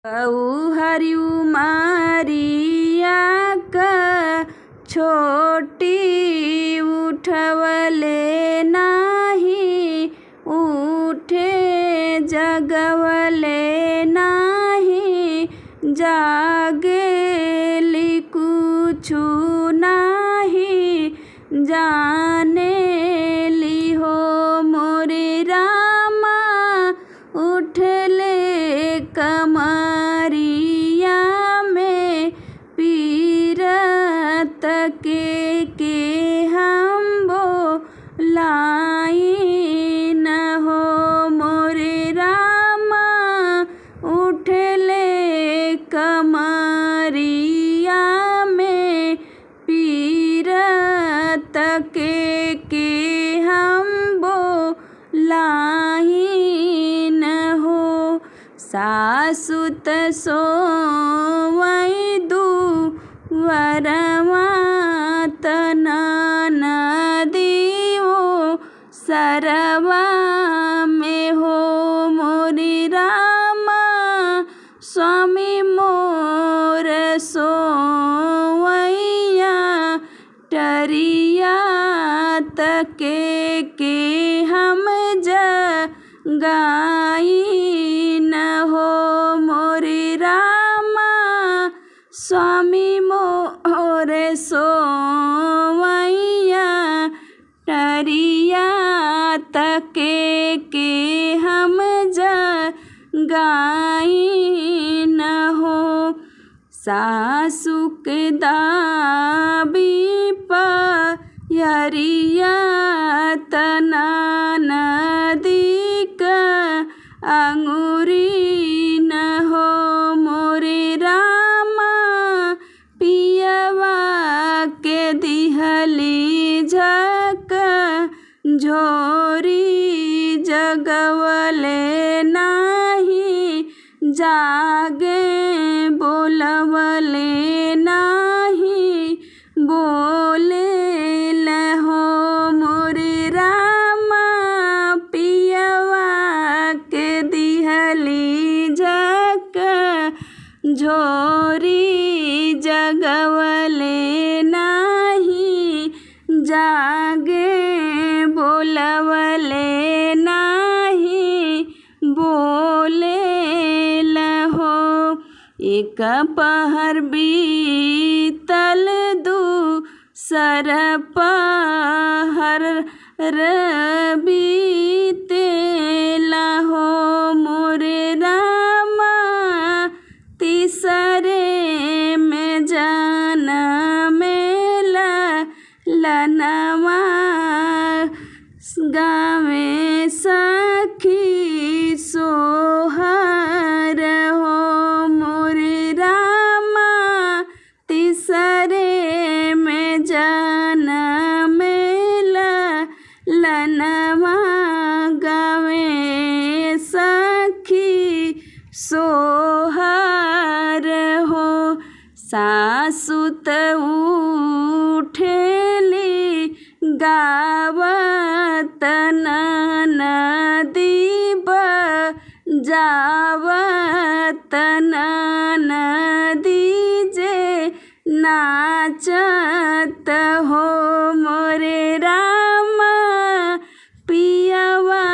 हरियु मारिया का छोटी उठवले नाही, उठे जगवले नाही, जागेली कुछु नाही, जाने ली हो मोरे रामा, उठले कमरिया में पीरत के हम बोलाई न हो मोरे रामा, उठले कमरिया में पीरत के हम बोलाई न हो। सासुत सोवई दुवरवा ननदियो सरवा में हो मोरी रामा, स्वामी मोर सोवैया टरिया तके के हम जगाई न हो मोरे रामा, स्वामी मोर सोवैया टरिया तके के हम जगाई न हो। सासु के दाबी पयरिया ननदी का अंगुरी न हो मोरे रामा, पियवा के दिहली झक झोरी, जगवले नाही, जागे बोलवले नाही, बोले लहो मोरे रामा, पियवा के दिहली झक झोरी, जगवले नाही, जागे बोलवले नाही, बोले लहो। एक पहर बीतल दूसर पहर बीते लहो मोरे रामा, तीसरे में जनमेला लनवा, गावे सखी सोहर हो मोरे रामा, तीसरे में जनमेला लनवा, गावे सखी सोहर हो। सासुत उठेली गावत ननदी बजावत ननदी, जे नाचत हो मोरे रामा, पियवा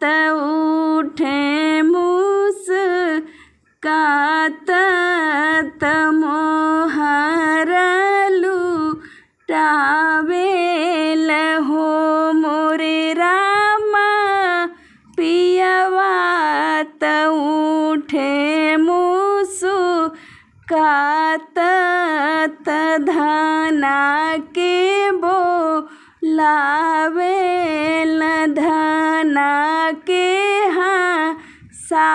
त उठे मुस्कात मोहर लुटावेल हो मोरे रामा, पियवा त उठे मुस्कात धना के बोलावेल, धना के हाँ सा